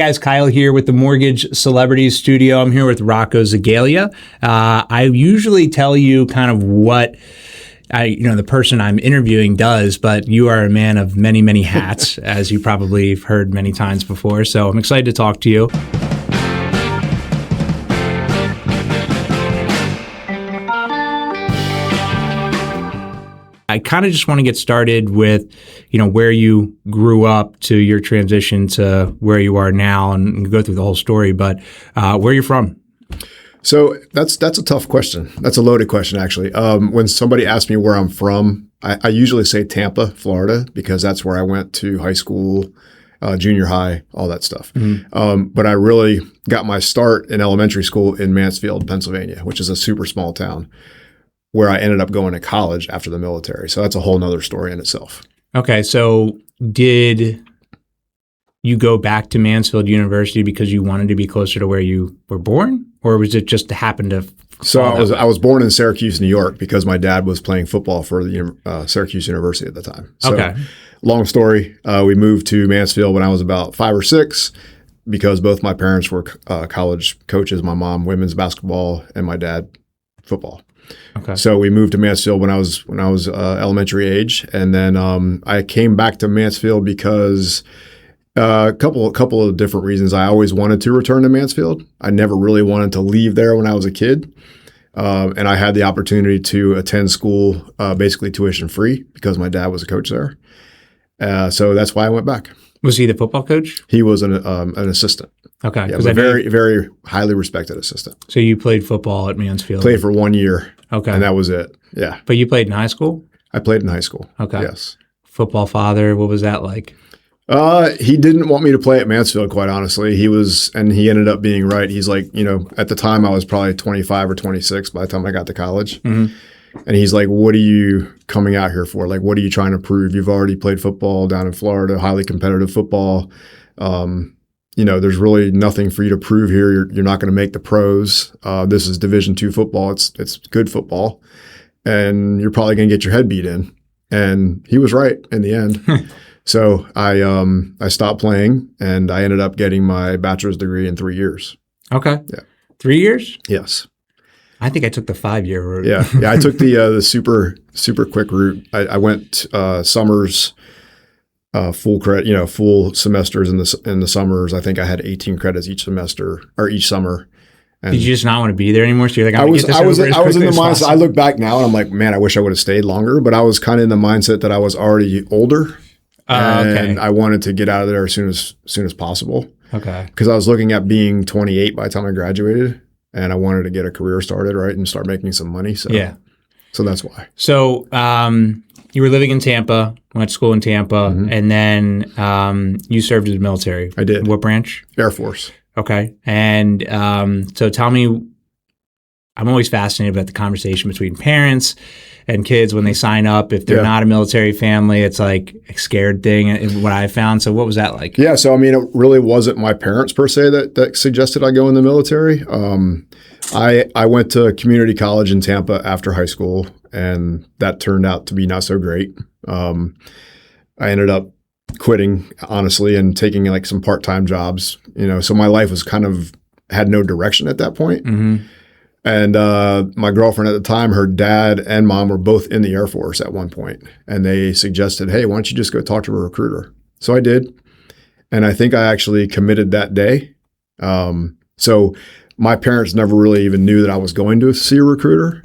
Guys, Kyle here with the Mortgage Celebrities Studio. I'm here with Rocco Zegalia. I usually tell you kind of what the person I'm interviewing does, but you are a man of many, many hats, as you probably have heard many times before. So I'm excited to talk to you. I kind of just want to get started with, where you grew up to your transition to where you are now, and go through the whole story. But where are you from? So that's a tough question. That's a loaded question, actually. When somebody asks me where I'm from, I usually say Tampa, Florida, because that's where I went to high school, junior high, all that stuff. Mm-hmm. But I really got my start in elementary school in Mansfield, Pennsylvania, which is a super small town, where I ended up going to college after the military. So that's a whole nother story in itself. Okay. So did you go back to Mansfield University because you wanted to be closer to where you were born? Or was it just to happen to So I was born in Syracuse, New York, because my dad was playing football for the Syracuse University at the time. So, okay. Long story. We moved to Mansfield when I was about 5 or 6 because both my parents were college coaches, my mom women's basketball and my dad football. Okay. So we moved to Mansfield when I was elementary age, and then I came back to Mansfield because a couple of different reasons. I always wanted to return to Mansfield. I never really wanted to leave there when I was a kid, and I had the opportunity to attend school basically tuition free because my dad was a coach there. So that's why I went back. Was he the football coach? He was an assistant. Okay. Yeah, a very, very highly respected assistant. So you played football at Mansfield? Played for 1 year. Okay. And that was it. Yeah. But you played in high school? I played in high school. Okay. Yes. Football father, what was that like? He didn't want me to play at Mansfield, quite honestly. He ended up being right. He's like, at the time I was probably 25 or 26 by the time I got to college. Mm-hmm. And he's like, what are you coming out here for? Like, what are you trying to prove? You've already played football down in Florida, highly competitive football. There's really nothing for you to prove here. You're not going to make the pros. This is Division II football. It's good football. And you're probably going to get your head beat in. And he was right in the end. So I stopped playing, and I ended up getting my bachelor's degree in 3 years. Okay. Yeah. 3 years? Yes. I think I took the 5-year route. Yeah. I took the super quick route. I went summers, full credit, full semesters in the summers. I think I had 18 credits each semester or each summer. And did you just not want to be there anymore? So you're like, I was in the mindset. I look back now and I'm like, man, I wish I would have stayed longer. But I was kind of in the mindset that I was already older, and I wanted to get out of there as soon as possible. Okay. Because I was looking at being 28 by the time I graduated. And I wanted to get a career started, right, and start making some money. So yeah, so that's why. So you were living in Tampa, went to school in Tampa, mm-hmm. and then you served in the military. I did. What branch? Air Force. Okay, and so tell me, I'm always fascinated about the conversation between parents and kids when they sign up. If they're not a military family, it's like a scared thing, what I found. So what was that like? Yeah, so it really wasn't my parents per se that suggested I go in the military. I went to community college in Tampa after high school, and that turned out to be not so great. I ended up quitting, honestly, and taking like some part-time jobs. So my life was kind of had no direction at that point. Mm-hmm. And my girlfriend at the time, her dad and mom were both in the Air Force at one point. And they suggested, hey, why don't you just go talk to a recruiter? So I did. And I think I actually committed that day. So my parents never really even knew that I was going to see a recruiter.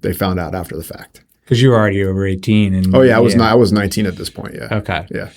They found out after the fact. Because you were already over 18. I was 19 at this point, yeah. Okay. Yeah.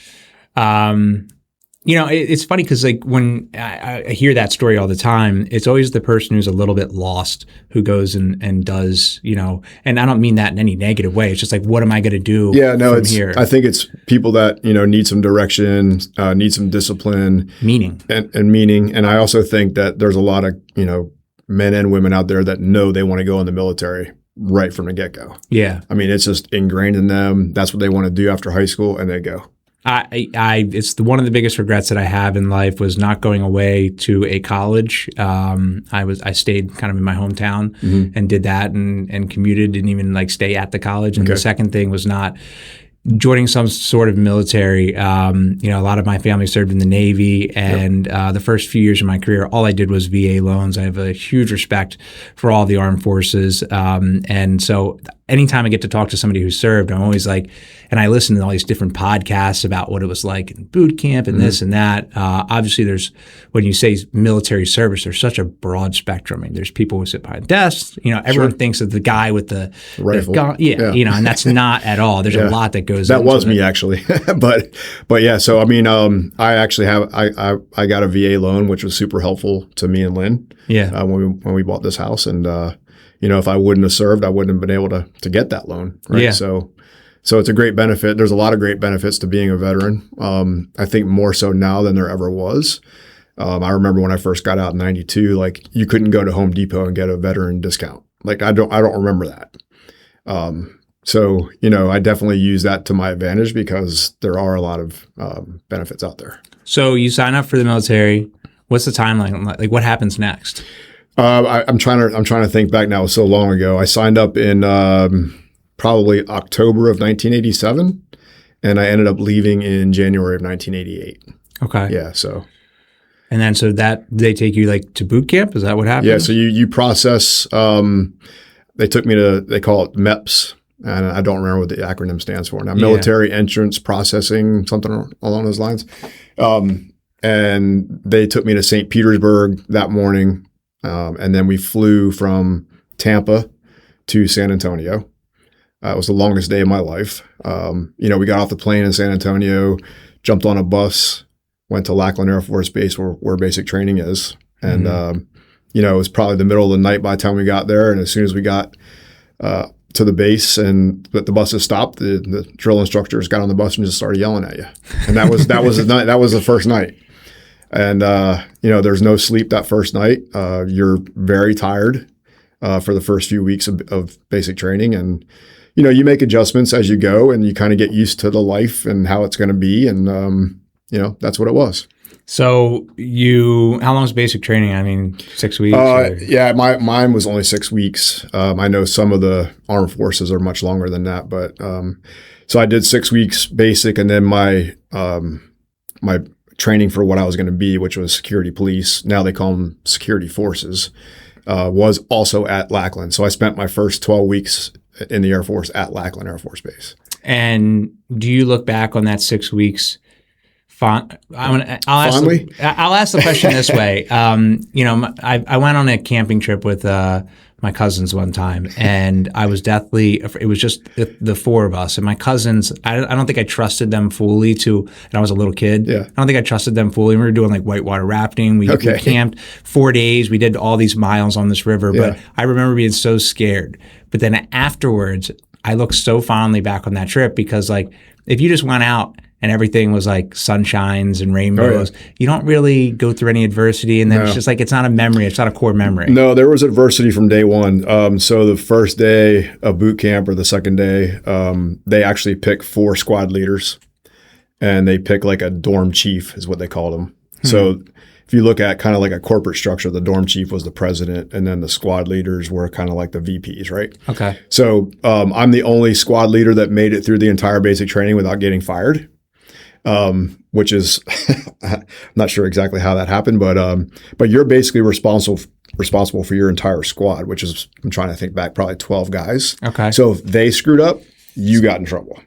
It's funny because like when I hear that story all the time, it's always the person who's a little bit lost who goes and does, and I don't mean that in any negative way. It's just like, what am I going to do from here? I think it's people that, need some direction, need some discipline. Meaning. And meaning. And I also think that there's a lot of, men and women out there that know they want to go in the military right from the get-go. Yeah. It's just ingrained in them. That's what they want to do after high school, and they go. It's one of the biggest regrets that I have in life was not going away to a college. I stayed kind of in my hometown and did that and commuted, didn't even like stay at the college. And the second thing was not joining some sort of military, a lot of my family served in the Navy, and the first few years of my career, all I did was VA loans. I have a huge respect for all the armed forces, and so anytime I get to talk to somebody who served, I'm always like, and I listen to all these different podcasts about what it was like in boot camp and this and that. Obviously, when you say military service, there's such a broad spectrum. I mean, there's people who sit behind desks. Everyone thinks of the guy with the rifle. gun, and that's not at all. There's a lot that goes. That was me actually, but yeah. So I mean, I actually have I got a VA loan, which was super helpful to me and Lynn. Yeah. When we bought this house, and if I wouldn't have served, I wouldn't have been able to get that loan. Right. Yeah. So it's a great benefit. There's a lot of great benefits to being a veteran. I think more so now than there ever was. I remember when I first got out in '92, like you couldn't go to Home Depot and get a veteran discount. Like I don't remember that. So I definitely use that to my advantage because there are a lot of benefits out there. So you sign up for the military. What's the timeline? Like what happens next? I'm trying to think back now. It was so long ago. I signed up in probably October of 1987, and I ended up leaving in January of 1988. Okay. Yeah. So. And then that they take you like to boot camp? Is that what happened? Yeah. So you process. They took me to, they call it MEPS, and I don't remember what the acronym stands for now. Military Entrance Processing, something along those lines. And they took me to St. Petersburg that morning. And then we flew from Tampa to San Antonio. It was the longest day of my life. We got off the plane in San Antonio, jumped on a bus, went to Lackland Air Force Base where basic training is. And, it was probably the middle of the night by the time we got there. And as soon as we got to the base and the buses stopped, the drill instructors got on the bus and just started yelling at you. And that was the first night. And, there's no sleep that first night. You're very tired for the first few weeks of basic training. And, you make adjustments as you go and you kind of get used to the life and how it's going to be. And, that's what it was. So how long was basic training? I mean, 6 weeks? Yeah, mine was only 6 weeks. I know some of the armed forces are much longer than that. But so I did 6 weeks basic, and then my training for what I was going to be, which was security police, now they call them security forces, was also at Lackland. So I spent my first 12 weeks in the Air Force at Lackland Air Force Base. And do you look back on that 6 weeks I'll ask the question this way. I went on a camping trip with my cousins one time, and it was just the four of us. And my cousins, I don't think I trusted them fully and I was a little kid. Yeah. I don't think I trusted them fully. We were doing like whitewater rafting. We camped 4 days. We did all these miles on this river. Yeah. But I remember being so scared. But then afterwards, I look so fondly back on that trip because like if you just went out and everything was like sunshines and rainbows, you don't really go through any adversity. And then it's just like, it's not a memory. It's not a core memory. No, there was adversity from day one. So the first day of boot camp or the second day, they actually pick 4 squad leaders, and they pick like a dorm chief is what they called them. So if you look at kind of like a corporate structure, the dorm chief was the president, and then the squad leaders were kind of like the VPs, right? Okay. So I'm the only squad leader that made it through the entire basic training without getting fired. Which is, I'm not sure exactly how that happened, but you're basically responsible for your entire squad, which is, I'm trying to think back, probably 12 guys. Okay. So if they screwed up, you got in trouble.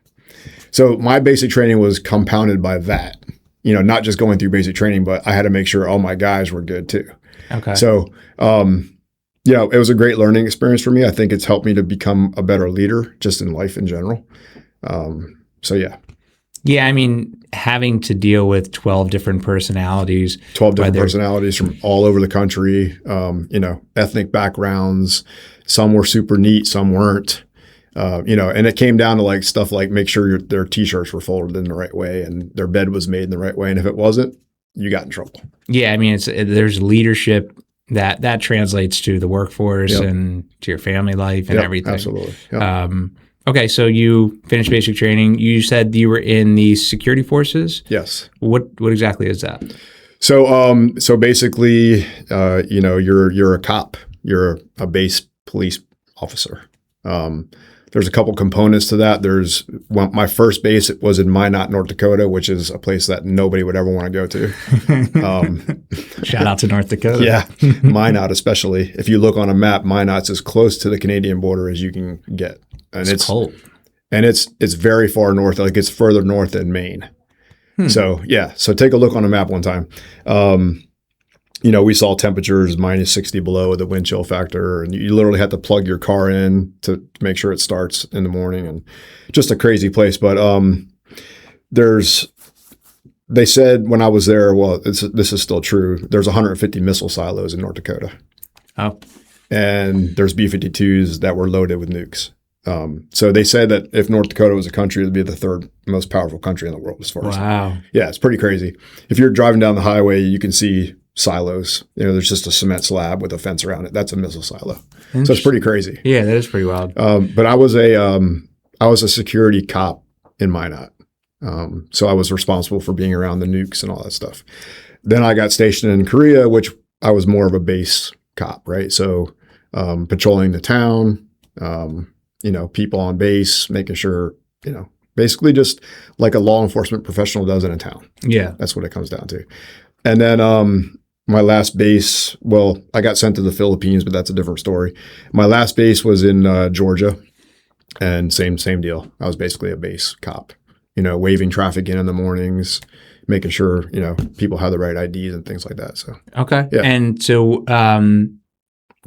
So my basic training was compounded by that, not just going through basic training, but I had to make sure all my guys were good too. Okay. So, it was a great learning experience for me. I think it's helped me to become a better leader just in life in general. Yeah. Yeah, I mean, having to deal with 12 different personalities. 12 different personalities from all over the country, ethnic backgrounds. Some were super neat, some weren't. And it came down to like stuff like make sure their T-shirts were folded in the right way and their bed was made in the right way. And if it wasn't, you got in trouble. Yeah, I mean, there's leadership that translates to the workforce and to your family life and everything. Absolutely. Yep. Okay, so you finished basic training. You said you were in the security forces? Yes. What exactly is that? So basically, you're a cop. You're a base police officer. There's a couple components to that. My first base was in Minot, North Dakota, which is a place that nobody would ever want to go to. Shout out to North Dakota. Yeah, Minot especially. If you look on a map, Minot's as close to the Canadian border as you can get. And it's cold. And it's very far north. Like it's further north than Maine. So take a look on a map one time. We saw temperatures minus 60 below with the wind chill factor, and you literally had to plug your car in to make sure it starts in the morning, and just a crazy place. But they said when I was there, well, this is still true. There's 150 missile silos in North Dakota. Oh. And there's B-52s that were loaded with nukes. So they said that if North Dakota was a country, it would be the third most powerful country in the world as far as. Wow. Yeah, it's pretty crazy. If you're driving down the highway, you can see silos. There's just a cement slab with a fence around it. That's a missile silo. So it's pretty crazy. Yeah, that is pretty wild. But I was a security cop in Minot. So I was responsible for being around the nukes and all that stuff. Then I got stationed in Korea, which I was more of a base cop, right? So patrolling the town, people on base, making sure, basically just like a law enforcement professional does in a town. Yeah. That's what it comes down to. And then my last base, well, I got sent to the Philippines, but that's a different story. My last base was in Georgia, and same deal. I was basically a base cop, waving traffic in the mornings, making sure, people have the right IDs and things like that. So okay. Yeah. And so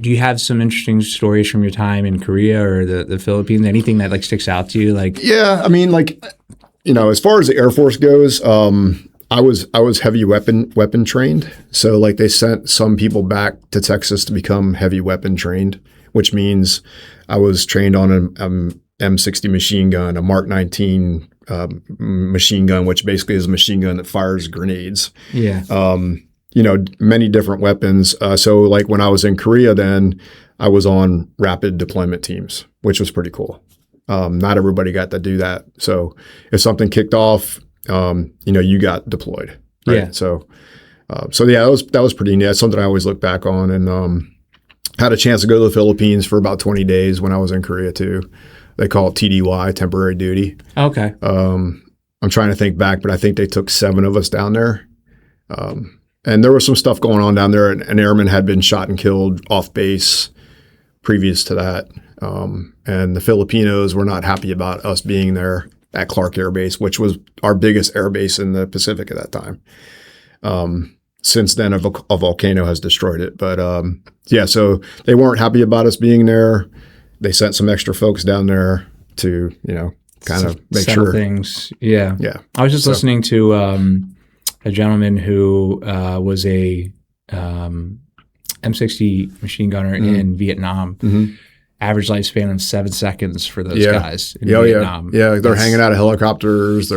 do you have some interesting stories from your time in Korea or the Philippines? Anything that sticks out to you? Yeah, I mean, as far as the Air Force goes, I was heavy weapon trained. So they sent some people back to Texas to become heavy weapon trained, which means I was trained on an M60 machine gun, a Mark 19 machine gun, which basically is a machine gun that fires grenades. Yeah. Many different weapons. So when I was in Korea, then I was on rapid deployment teams, which was pretty cool. Not everybody got to do that. So if something kicked off, you got deployed. Right? Yeah. So that was pretty neat. That's something I always look back on, and had a chance to go to the Philippines for about 20 days when I was in Korea too. They call it TDY, temporary duty. Okay. I'm trying to think back, but I think they took 7 of us down there. And there was some stuff going on down there. An airman had been shot and killed off base previous to that. And the Filipinos were not happy about us being there at Clark Air Base, which was our biggest air base in the Pacific at that time. Since then, a volcano has destroyed it. But so they weren't happy about us being there. They sent some extra folks down there to, kind of make sure things. Yeah. Yeah. I was just listening to a gentleman who was a M60 machine gunner in Vietnam. Mm-hmm. Average lifespan in 7 seconds for those guys in Vietnam. Yeah, they're hanging out of helicopters.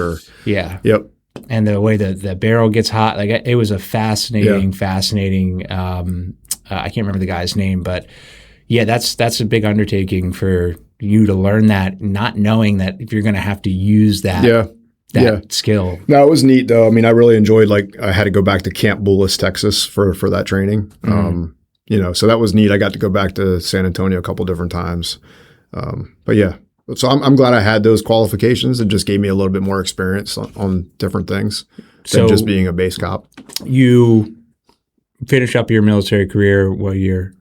Yep. And the way the barrel gets hot, it was a fascinating. I can't remember the guy's name, but yeah, that's a big undertaking for you to learn that, not knowing that if you're going to have to use that. Skill. No, it was neat though. I mean, I really enjoyed, I had to go back to Camp Bullis, Texas for that training. Mm-hmm. So that was neat. I got to go back to San Antonio a couple different times. But yeah, so I'm glad I had those qualifications. It just gave me a little bit more experience on different things than just being a base cop. You finish up your military career, what year?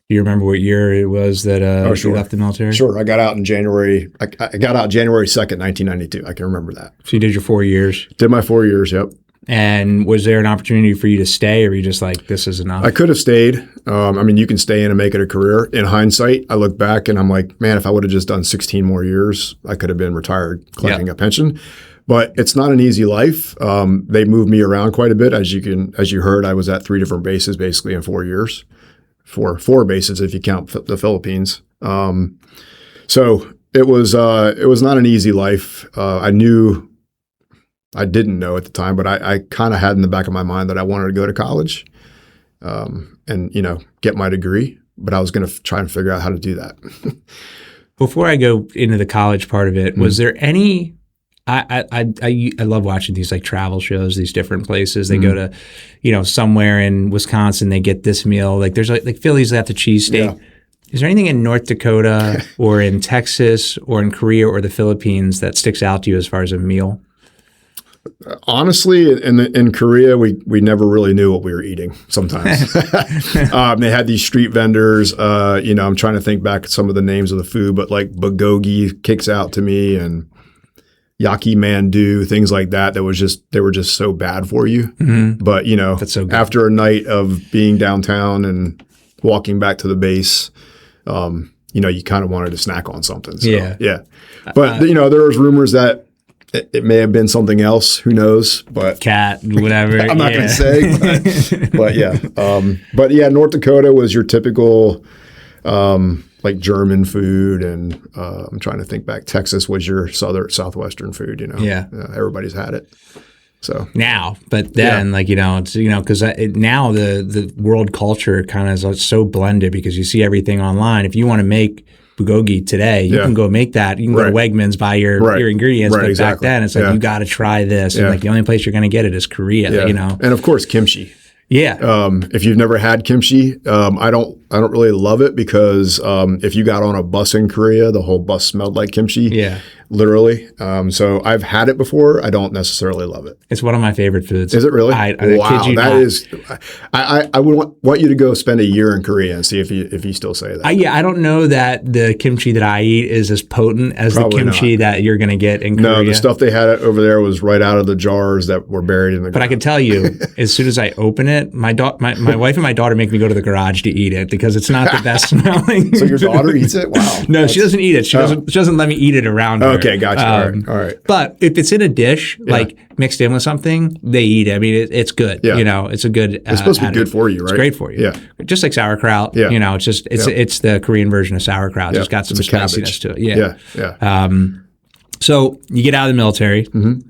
Do you remember what year it was that you left the military? Sure. I got out in January. I got out January 2nd, 1992. I can remember that. So you did your 4 years? Did my 4 years, yep. And was there an opportunity for you to stay, or were you just this is enough? I could have stayed. You can stay in and make it a career. In hindsight, I look back and I'm like, man, if I would have just done 16 more years, I could have been retired collecting a pension. But it's not an easy life. They moved me around quite a bit. As you heard, I was at 3 different bases basically in 4 years. Four bases if you count the Philippines. So it was not an easy life. I didn't know at the time, but I kind of had in the back of my mind that I wanted to go to college and get my degree, but I was going to try and figure out how to do that. Before I go into the college part of it, was there any? I love watching these travel shows, these different places. They go to, somewhere in Wisconsin, they get this meal. There's Philly's got the cheesesteak. Is there anything in North Dakota or in Texas or in Korea or the Philippines that sticks out to you as far as a meal? Honestly, in Korea, we never really knew what we were eating sometimes. They had these street vendors. I'm trying to think back at some of the names of the food, but like bulgogi kicks out to me, and yaki mandu, things like that. They were just so bad for you. Mm-hmm. But that's so good. After a night of being downtown and walking back to the base, you kind of wanted to snack on something. So, yeah. But there was rumors that it may have been something else. Who knows? But cat, whatever. I'm not going to say. But yeah. North Dakota was your typical like German food, and I'm trying to think back. Texas was your southwestern food. Yeah. Everybody's had it. So now, but then it's because now the world culture kind of is so blended because you see everything online. If you want to make bulgogi today, you can go make that. You can go to Wegmans, buy your ingredients. But back then, it's like you got to try this, and like the only place you're going to get it is Korea. And of course kimchi. Yeah. If you've never had kimchi, I don't really love it because if you got on a bus in Korea, the whole bus smelled like kimchi. Yeah. Literally. So I've had it before. I don't necessarily love it. It's one of my favorite foods. Is it really? Wow. That not. Is. I would want you to go spend a year in Korea and see if you still say that. I don't know that the kimchi that I eat is as potent as Probably the kimchi that you're going to get in Korea. No, the stuff they had over there was right out of the jars that were buried in the ground. But I can tell you, as soon as I open it, my wife and my daughter make me go to the garage to eat it because it's not the best smelling. So your daughter eats it? Wow. No, she doesn't eat it. She doesn't let me eat it around her. Okay, gotcha. All right. But if it's in a dish, like mixed in with something, they eat it. I mean, it's good. Yeah. It's a good. It's supposed to be good for you, right? It's great for you. Yeah. Just like sauerkraut. Yeah. It's the Korean version of sauerkraut. It's got some spiciness to it. Yeah. So you get out of the military. Mm-hmm.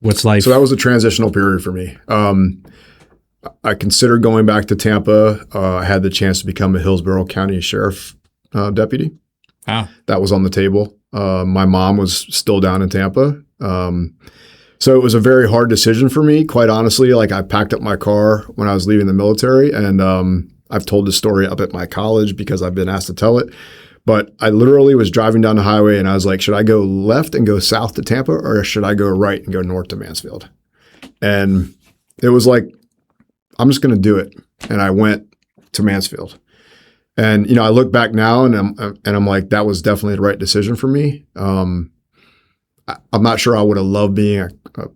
What's life? So that was a transitional period for me. I considered going back to Tampa. I had the chance to become a Hillsborough County Sheriff deputy. Wow. That was on the table. My mom was still down in Tampa. So it was a very hard decision for me, quite honestly. Like I packed up my car when I was leaving the military, and I've told this story up at my college because I've been asked to tell it. But I literally was driving down the highway and I was like, should I go left and go south to Tampa, or should I go right and go north to Mansfield? And it was like, I'm just going to do it. And I went to Mansfield. And, I look back now and I'm like, that was definitely the right decision for me. I'm not sure I would have loved being a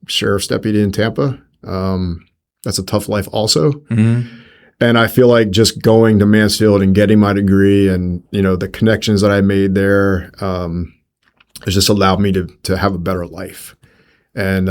sheriff's deputy in Tampa. That's a tough life also. Mm-hmm. And I feel like just going to Mansfield and getting my degree and, the connections that I made there has just allowed me to have a better life and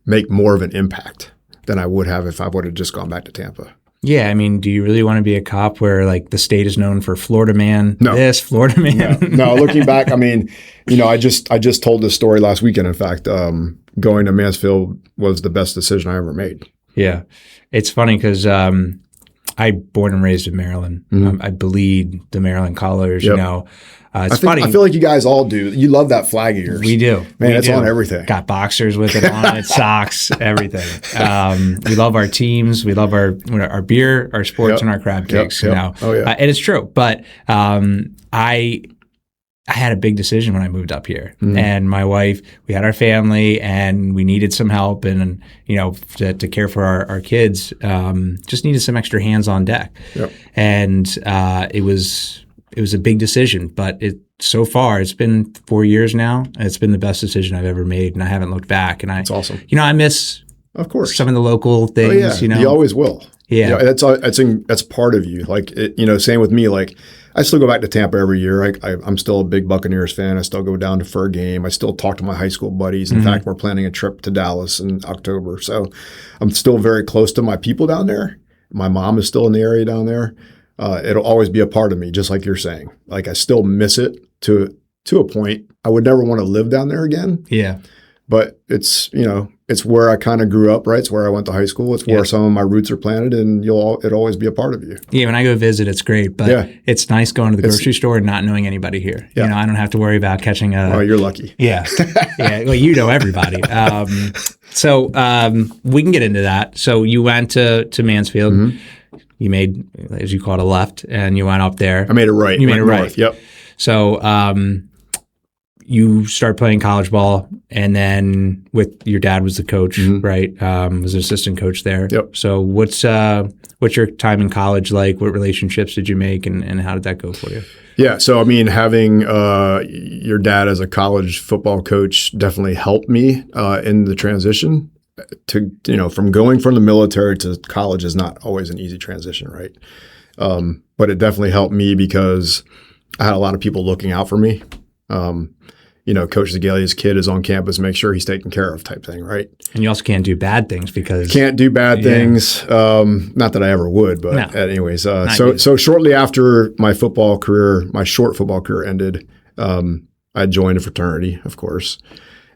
make more of an impact than I would have if I would have just gone back to Tampa. Yeah, I mean, do you really want to be a cop where like the state is known for Florida man? No. This Florida man. No. Looking back, I mean, I just told this story last weekend. In fact, going to Mansfield was the best decision I ever made. Yeah, it's funny because I born and raised in Maryland. Mm-hmm. I bleed the Maryland colors. Yep. It's funny. I feel like you guys all do. You love that flag of yours. We do. Man, it's on everything. Got boxers with it on it, socks, everything. We love our teams. We love our beer, our sports, and our crab cakes. Yep. Oh, yeah. And it's true. But I had a big decision when I moved up here. Mm-hmm. And my wife, we had our family, and we needed some help and to care for our kids. Just needed some extra hands on deck. Yep. And it was a big decision, but so far it's been 4 years now, and it's been the best decision I've ever made, and I haven't looked back. And that's awesome. I miss, of course, some of the local things. You always will. Yeah, that's part of you. Like same with me. Like I still go back to Tampa every year. I'm still a big Buccaneers fan. I still go down for a game. I still talk to my high school buddies. In fact, we're planning a trip to Dallas in October. So I'm still very close to my people down there. My mom is still in the area down there. It'll always be a part of me, just like you're saying. Like I still miss it to a point. I would never want to live down there again. Yeah. But it's where I kind of grew up, right? It's where I went to high school. It's where some of my roots are planted, and it'll always be a part of you. Yeah, when I go visit, it's great, but it's nice going to the grocery store and not knowing anybody here. Yeah. I don't have to worry about catching a... Oh, you're lucky. Yeah. Yeah. Well, everybody. So we can get into that. So you went to Mansfield. Mm-hmm. you made, as you call it, a left, and you went up there. I made it right. You made it right. North. Yep. So you started playing college ball, and then with your dad was the coach, right? Was an assistant coach there. Yep. So what's your time in college like? What relationships did you make, and how did that go for you? Yeah. So, I mean, having your dad as a college football coach definitely helped me in the transition to, from going from the military to college is not always an easy transition, right? But it definitely helped me because I had a lot of people looking out for me. Coach Zegalia's kid is on campus, make sure he's taken care of type thing, right? And you also can't do bad things because... Can't do bad things. Not that I ever would, but anyways. So shortly after my short football career ended, I joined a fraternity, of course.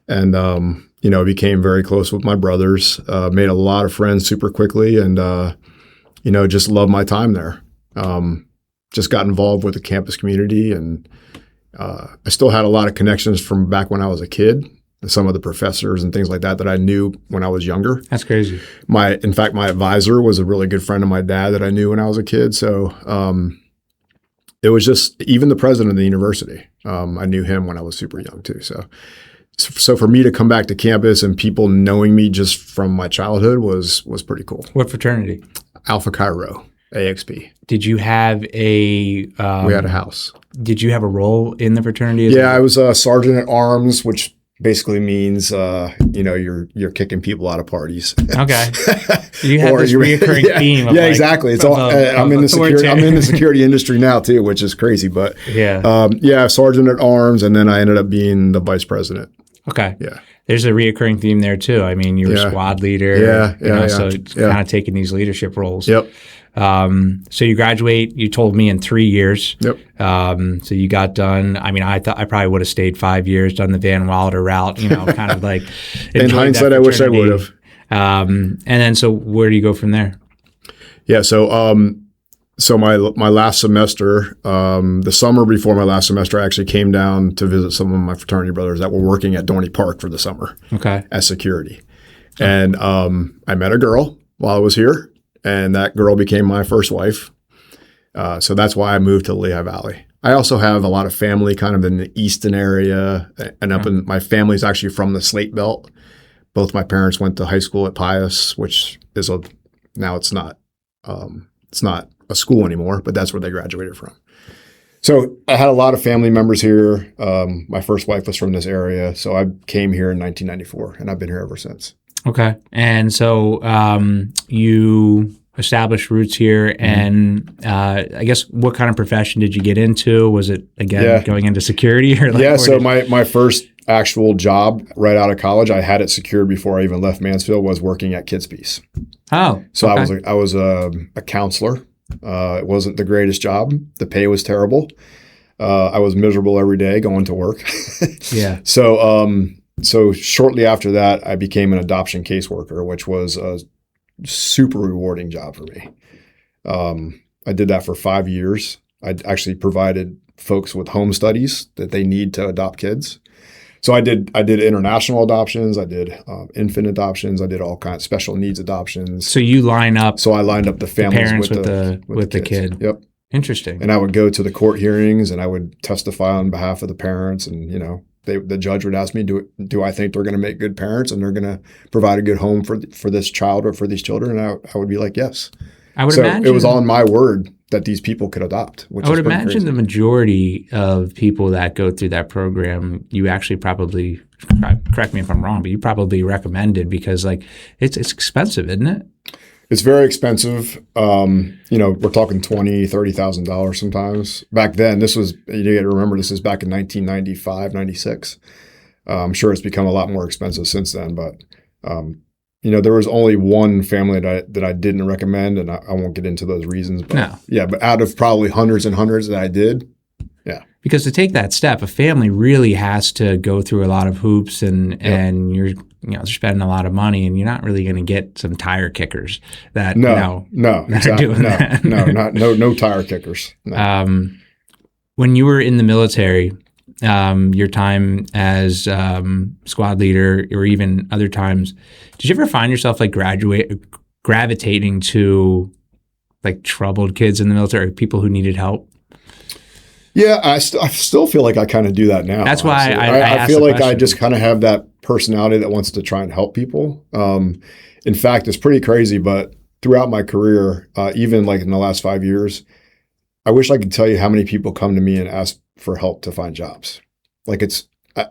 And, became very close with my brothers, made a lot of friends super quickly and, just loved my time there. Just got involved with the campus community and I still had a lot of connections from back when I was a kid, some of the professors and things like that I knew when I was younger. That's crazy. In fact, my advisor was a really good friend of my dad that I knew when I was a kid. So it was just, even the president of the university, I knew him when I was super young too. So for me to come back to campus and people knowing me just from my childhood was pretty cool. What fraternity? Alpha Chi Rho, AXP. Did you have we had a house. Did you have a role in the fraternity? Yeah, I was a sergeant at arms, which basically means you're kicking people out of parties. Okay. You have this reoccurring theme. Of exactly. It's all. I'm in the security industry now too, which is crazy. But sergeant at arms, and then I ended up being the vice president. Okay. Yeah. There's a reoccurring theme there too. I mean, you were squad leader. So kind of taking these leadership roles. Yep. So you graduate, you told me in 3 years. Yep. So you got done. I mean, I thought I probably would have stayed 5 years, done the Van Wilder route, kind of like. In hindsight, I wish I would have. And then, so where do you go from there? Yeah. So my last semester, the summer before my last semester, I actually came down to visit some of my fraternity brothers that were working at Dorney Park for the summer. Okay. As security. And I met a girl while I was here. And that girl became my first wife. So that's why I moved to Lehigh Valley. I also have a lot of family kind of in the Easton area and up in my family's actually from the Slate Belt. Both my parents went to high school at Pius, which is now it's not a school anymore, but that's where they graduated from. So I had a lot of family members here. My first wife was from this area. So I came here in 1994 and I've been here ever since. Okay. And so you established roots here, and I guess what kind of profession did you get into? Was it, again, going into security? Or so my first actual job right out of college, I had it secured before I even left Mansfield, was working at Kids Peace. Oh. So I was a counselor. It wasn't the greatest job. The pay was terrible. I was miserable every day going to work. Yeah. So shortly after that, I became an adoption caseworker, which was a super rewarding job for me. I did that for 5 years. I actually provided folks with home studies that they need to adopt kids. So I did international adoptions. I did infant adoptions. I did all kinds of special needs adoptions. So you line up. So I lined up the families with the kid. Yep. Interesting. And I would go to the court hearings and I would testify on behalf of the parents, and the judge would ask me, do I think they're going to make good parents and they're going to provide a good home for this child or for these children? And I would be like, yes. I would imagine. It was on my word that these people could adopt. I would imagine crazy. The majority of people that go through that program, you actually probably, correct me if I'm wrong, but you probably recommended because it's expensive, isn't it? It's very expensive. We're talking $20,000, $30,000 sometimes. Back then, you got to remember, this is back in 1995, 96. I'm sure it's become a lot more expensive since then. But, there was only one family that I didn't recommend, and I won't get into those reasons. But no. Yeah, but out of probably hundreds and hundreds that I did, yeah. Because to take that step, a family really has to go through a lot of hoops, and you're spending a lot of money, and you're not really going to get some tire kickers that exactly. are doing that. No tire kickers. No. When you were in the military, your time as squad leader, or even other times, did you ever find yourself gravitating to like troubled kids in the military, people who needed help? Yeah, I still feel like I kind of do that now. That's why I feel like I just kind of have that personality that wants to try and help people. In fact, it's pretty crazy, but throughout my career, even like in the last 5 years, I wish I could tell you how many people come to me and ask for help to find jobs. Like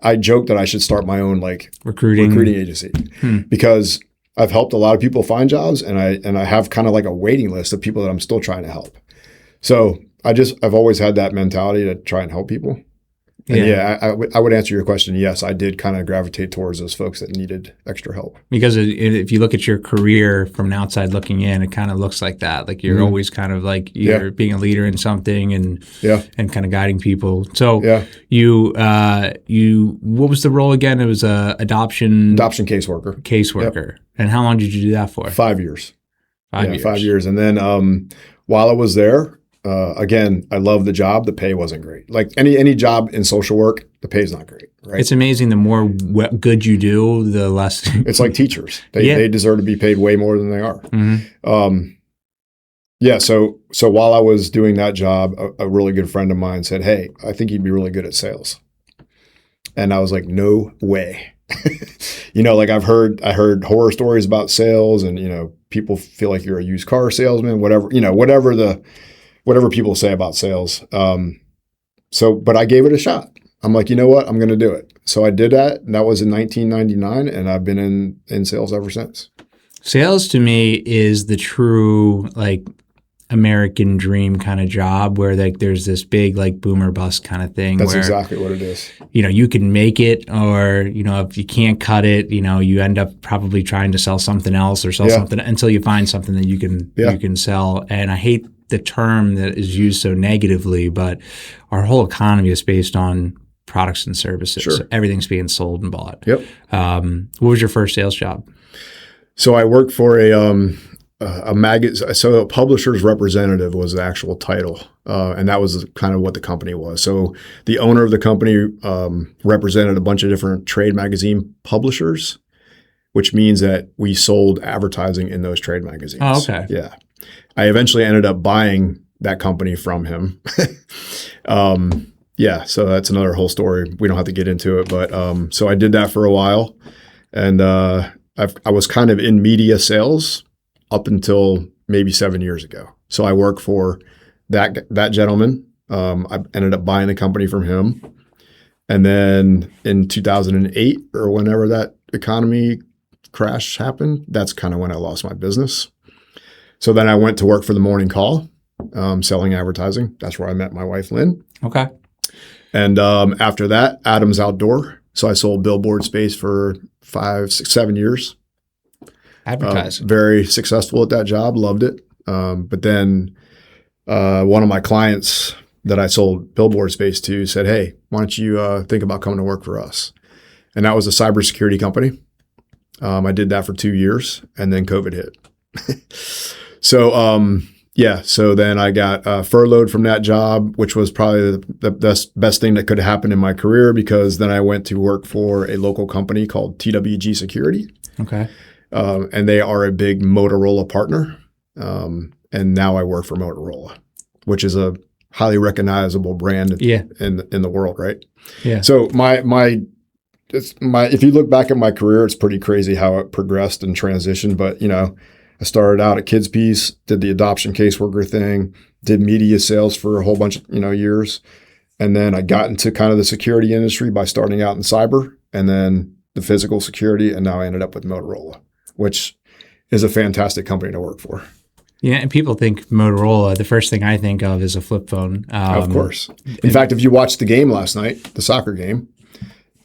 I joke that I should start my own like recruiting agency because I've helped a lot of people find jobs, and I have kind of like a waiting list of people that I'm still trying to help. So I've always had that mentality to try and help people. And I would answer your question. Yes, I did kind of gravitate towards those folks that needed extra help. Because if you look at your career from an outside looking in, it kind of looks like that. Like you're always kind of like you're being a leader in something and kind of guiding people. So you what was the role again? It was adoption caseworker. Yep. And how long did you do that for? 5 years. 5 years. 5 years. And then while I was there, again, I love the job. The pay wasn't great. Like any job in social work, the pay's not great, right? It's amazing. The more good you do, the less. It's like teachers. They deserve to be paid way more than they are. So while I was doing that job, a really good friend of mine said, "Hey, I think you'd be really good at sales." And I was like, "No way." Like I heard horror stories about sales, and people feel like you're a used car salesman, whatever people say about sales. But I gave it a shot. I'm like, you know what? I'm going to do it. So I did that. And that was in 1999. And I've been in sales ever since. Sales to me is the true like American dream kind of job where like there's this big like boom or bust kind of thing. That's exactly what it is. You can make it, or, if you can't cut it, you end up probably trying to sell something else or sell something until you find something that you can sell. And I hate the term that is used so negatively, but our whole economy is based on products and services. Sure. Everything's being sold and bought. Yep. What was your first sales job? So I worked for a magazine. So a publisher's representative was the actual title. And that was kind of what the company was. So the owner of the company represented a bunch of different trade magazine publishers, which means that we sold advertising in those trade magazines. Oh, okay. Yeah. I eventually ended up buying that company from him. So that's another whole story. We don't have to get into it. But so I did that for a while. And I was kind of in media sales up until maybe 7 years ago. So I worked for that gentleman. I ended up buying the company from him. And then in 2008 or whenever that economy crash happened, that's kind of when I lost my business. So then I went to work for the Morning Call, selling advertising. That's where I met my wife, Lynn. Okay. And after that, Adams Outdoor. So I sold billboard space for 5, 6, 7 years. Advertising. Very successful at that job. Loved it. But then one of my clients that I sold billboard space to said, "Hey, why don't you think about coming to work for us?" And that was a cybersecurity company. I did that for 2 years, and then COVID hit. So then I got furloughed from that job, which was probably the best thing that could have happened in my career, because then I went to work for a local company called TWG Security. Okay. And they are a big Motorola partner. And now I work for Motorola, which is a highly recognizable brand in the world, right? Yeah. So if you look back at my career, it's pretty crazy how it progressed and transitioned. But, I started out at Kids Piece, did the adoption caseworker thing, did media sales for a whole bunch of, years. And then I got into kind of the security industry by starting out in cyber and then the physical security. And now I ended up with Motorola, which is a fantastic company to work for. Yeah, and people think Motorola, the first thing I think of is a flip phone. Of course. In fact, if you watched the game last night, the soccer game,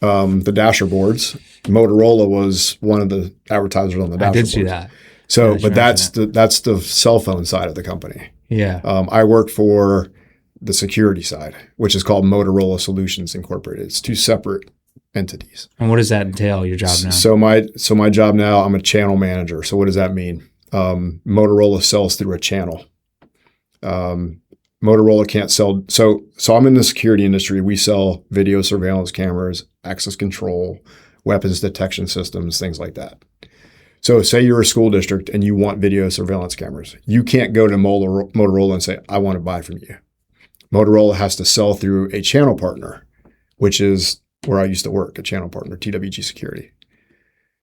the dasher boards, Motorola was one of the advertisers on the dasher boards. I did see that. So, but that's the cell phone side of the company. Yeah. I work for the security side, which is called Motorola Solutions Incorporated. It's two separate entities. And what does that entail, your job now? So my job now, I'm a channel manager. So what does that mean? Motorola sells through a channel. Motorola can't sell. So I'm in the security industry. We sell video surveillance cameras, access control, weapons detection systems, things like that. So say you're a school district and you want video surveillance cameras. You can't go to Motorola and say, I want to buy from you. Motorola has to sell through a channel partner, which is where I used to work, a channel partner, TWG Security.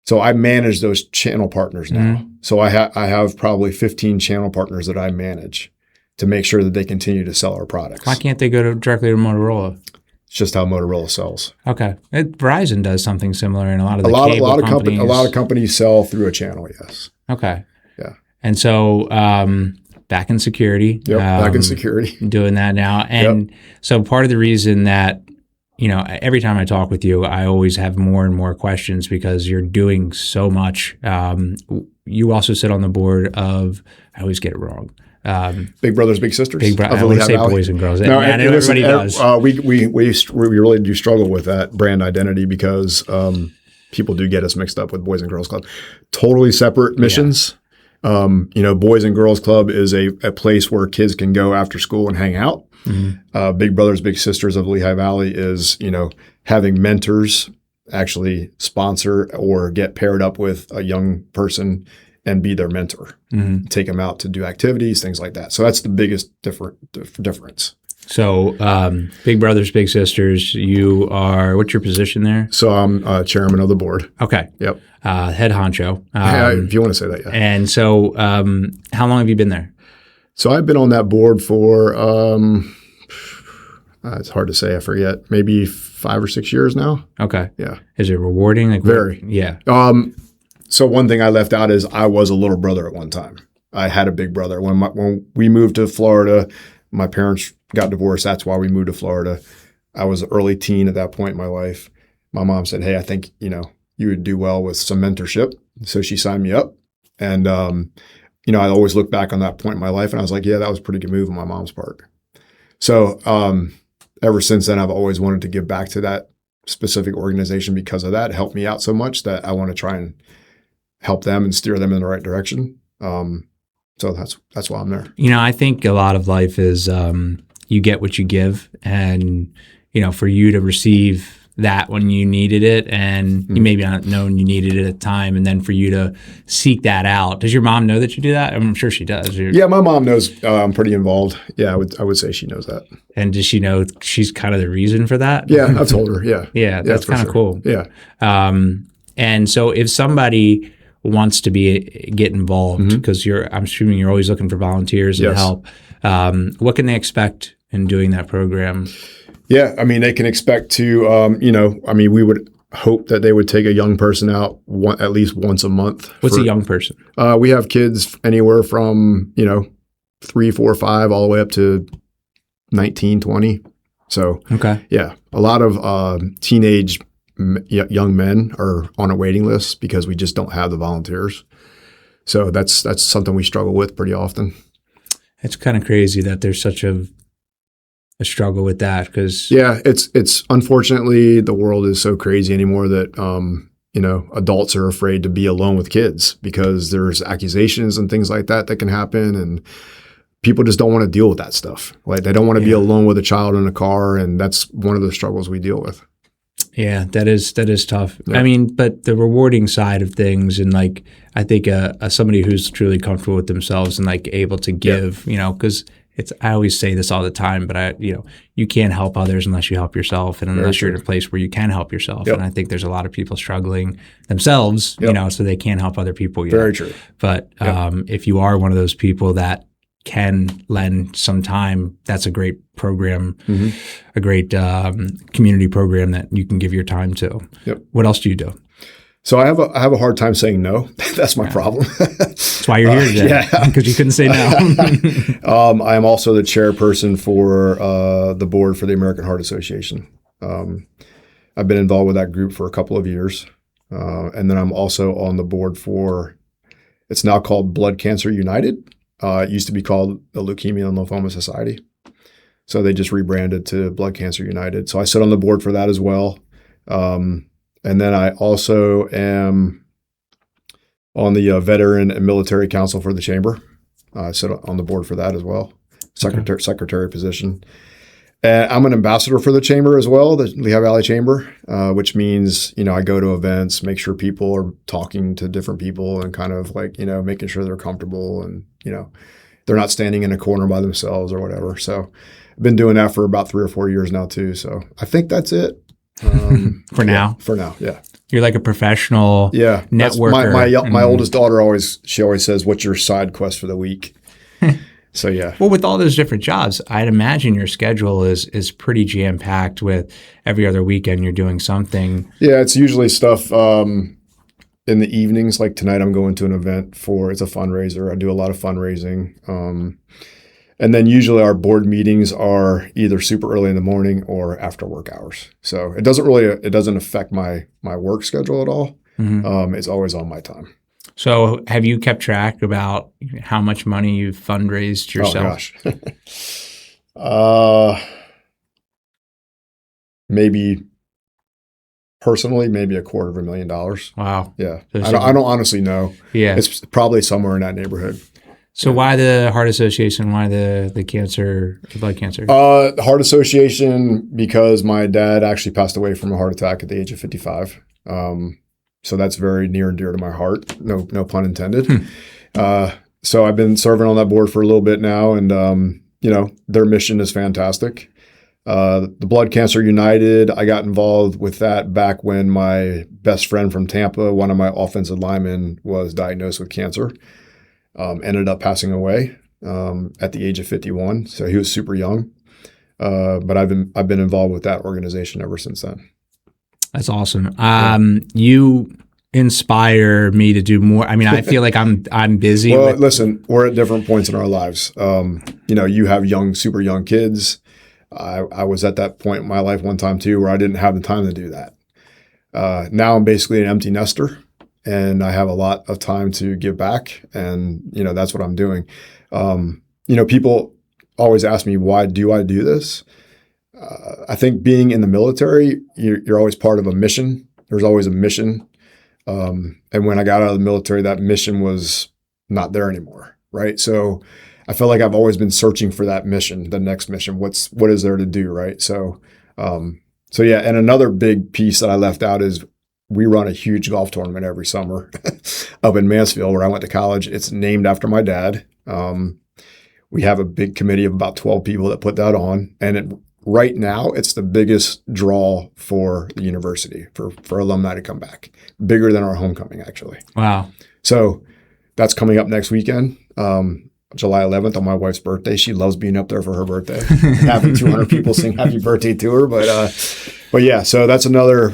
So I manage those channel partners now. Mm-hmm. So I have probably 15 channel partners that I manage to make sure that they continue to sell our products. Why can't they go directly to Motorola? It's just how Motorola sells. Okay. Verizon does something similar in a lot of the cable companies. A lot of companies sell through a channel, yes. Okay. Yeah. And so back in security. Yep, back in security. Doing that now. And so part of the reason that, every time I talk with you, I always have more and more questions because you're doing so much. You also sit on the board of, I always get it wrong, Big Brothers Big Sisters. I want to say Boys and Girls. No, and everybody does. We really do struggle with that brand identity because people do get us mixed up with Boys and Girls Club. Totally separate missions. Yeah. Boys and Girls Club is a place where kids can go after school and hang out. Mm-hmm. Big Brothers Big Sisters of Lehigh Valley is having mentors actually sponsor or get paired up with a young person and be their mentor, take them out to do activities, things like that. So that's the biggest difference. So Big Brothers, Big Sisters, you are, what's your position there? So I'm chairman of the board. Okay. Yep. Head honcho. If you want to say that, yeah. And so how long have you been there? So I've been on that board for, it's hard to say, I forget, maybe 5 or 6 years now. Okay. Yeah. Is it rewarding? Very. Yeah. So one thing I left out is I was a little brother at one time. I had a big brother. When we moved to Florida, my parents got divorced. That's why we moved to Florida. I was an early teen at that point in my life. My mom said, hey, I think, you would do well with some mentorship. So she signed me up. And, I always look back on that point in my life and I was like, yeah, that was a pretty good move on my mom's part. So ever since then, I've always wanted to give back to that specific organization because of that. It helped me out so much that I want to try and help them and steer them in the right direction. So that's why I'm there. I think a lot of life is you get what you give, and for you to receive that when you needed it, and you maybe not known you needed it at the time, and then for you to seek that out. Does your mom know that you do that? I'm sure she does. Yeah, my mom knows I'm pretty involved. Yeah, I would say she knows that. And does she know she's kind of the reason for that? Yeah, I've told her. Yeah. Yeah, that's kind of cool. Yeah. And so if somebody wants to get involved, because I'm assuming you're always looking for volunteers and help, what can they expect in doing that program? Yeah, they can expect to, we would hope that they would take a young person out at least once a month. What's a young person? We have kids anywhere from, 3, 4, 5, all the way up to 19, 20. So, yeah, a lot of teenage young men are on a waiting list because we just don't have the volunteers. So that's something we struggle with pretty often. It's kind of crazy that there's such a struggle with that because it's unfortunately the world is so crazy anymore that adults are afraid to be alone with kids because there's accusations and things like that can happen, and people just don't want to deal with that stuff. Like they don't want to be alone with a child in a car, and that's one of the struggles we deal with. Yeah, that is tough. Yeah. But the rewarding side of things, and I think somebody who's truly comfortable with themselves and able to give, because I always say this all the time, but you can't help others unless you help yourself, and unless you're in a place where you can help yourself. And I think there's a lot of people struggling themselves, so they can't help other people yet. Very true. But if you are one of those people that can lend some time, that's a great program, a great community program that you can give your time to. Yep. What else do you do? So I have a hard time saying no. That's my problem. That's why you're here today, because you couldn't say no. I am also the chairperson for the board for the American Heart Association. I've been involved with that group for a couple of years. And then I'm also on the board for, it's now called Blood Cancer United. It used to be called the Leukemia and Lymphoma Society. So they just rebranded to Blood Cancer United. So I sit on the board for that as well. And then I also am on the Veteran and Military Council for the Chamber. I sit on the board for that as well, secretary position. And I'm an ambassador for the chamber as well, the Lehigh Valley Chamber, which means, I go to events, make sure people are talking to different people and kind of like, making sure they're comfortable and, they're not standing in a corner by themselves or whatever. So I've been doing that for about 3 or 4 years now too. So I think that's it. For now? For now, yeah. You're like a professional networker. My oldest daughter always says, "What's your side quest for the week?" So yeah. Well, with all those different jobs, I'd imagine your schedule is pretty jam packed. With every other weekend, you're doing something. Yeah, it's usually stuff in the evenings. Like tonight, I'm going to an event it's a fundraiser. I do a lot of fundraising, and then usually our board meetings are either super early in the morning or after work hours. So it doesn't affect my work schedule at all. Mm-hmm. It's always on my time. So have you kept track about how much money you've fundraised yourself? Oh, gosh. Maybe personally, maybe $250,000. Wow. Yeah. I don't honestly know. Yeah. It's probably somewhere in that neighborhood. So why the Heart Association? Why the blood cancer? Heart Association, because my dad actually passed away from a heart attack at the age of 55. So that's very near and dear to my heart. No pun intended. So I've been serving on that board for a little bit now, and their mission is fantastic. The Blood Cancer United, I got involved with that back when my best friend from Tampa, one of my offensive linemen, was diagnosed with cancer. Ended up passing away at the age of 51. So he was super young. But I've been involved with that organization ever since then. That's awesome. You inspire me to do more. I mean, I feel like I'm busy. Well, listen, we're at different points in our lives. You have super young kids. I was at that point in my life one time too, where I didn't have the time to do that. Now I'm basically an empty nester, and I have a lot of time to give back, and that's what I'm doing. People always ask me, why do I do this? I think being in the military, you're always part of a mission. There's always a mission. And when I got out of the military, that mission was not there anymore, right? So I feel like I've always been searching for that mission, the next mission. What is there to do, right? So yeah. And another big piece that I left out is we run a huge golf tournament every summer up in Mansfield, where I went to college. It's named after my dad. We have a big committee of about 12 people that put that on, and right now, it's the biggest draw for the university for alumni to come back. Bigger than our homecoming, actually. Wow. So that's coming up next weekend, July 11th, on my wife's birthday. She loves being up there for her birthday, having 200 people sing happy birthday to her. But yeah, so that's another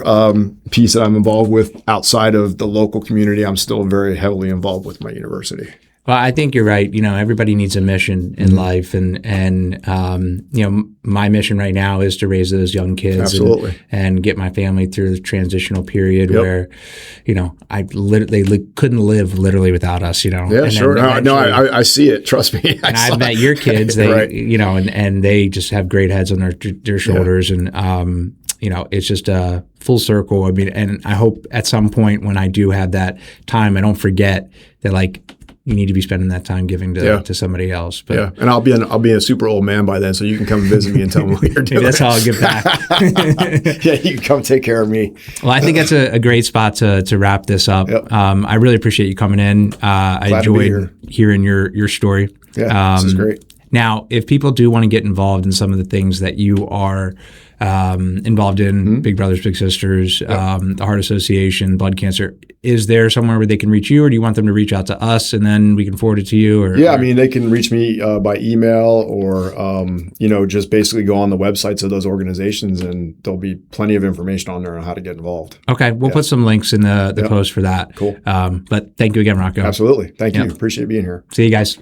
piece that I'm involved with outside of the local community. I'm still very heavily involved with my university. Well, I think you're right. Everybody needs a mission in life, and my mission right now is to raise those young kids and get my family through the transitional period where, I literally couldn't live without us. Yeah, and sure. No, I see it. Trust me. And I've met your kids. They, right. And they just have great heads on their shoulders, and it's just a full circle. I mean, and I hope at some point when I do have that time, I don't forget that you need to be spending that time giving to somebody else. But, yeah, and I'll be a super old man by then, so you can come visit me and tell me what you're doing. Maybe that's how I'll get back. Yeah, you can come take care of me. Well, I think that's a great spot to wrap this up. Yep. I really appreciate you coming in. I enjoyed hearing your story. Yeah, this is great. Now, if people do want to get involved in some of the things that you are involved in, Big Brothers Big Sisters, the Heart Association, blood cancer, is there somewhere where they can reach you, or do you want them to reach out to us and then we can forward it to you? I mean, they can reach me by email or, just basically go on the websites of those organizations, and there'll be plenty of information on there on how to get involved. Okay. We'll put some links in the post for that. Cool. But thank you again, Rocco. Absolutely. Thank you. Appreciate being here. See you guys.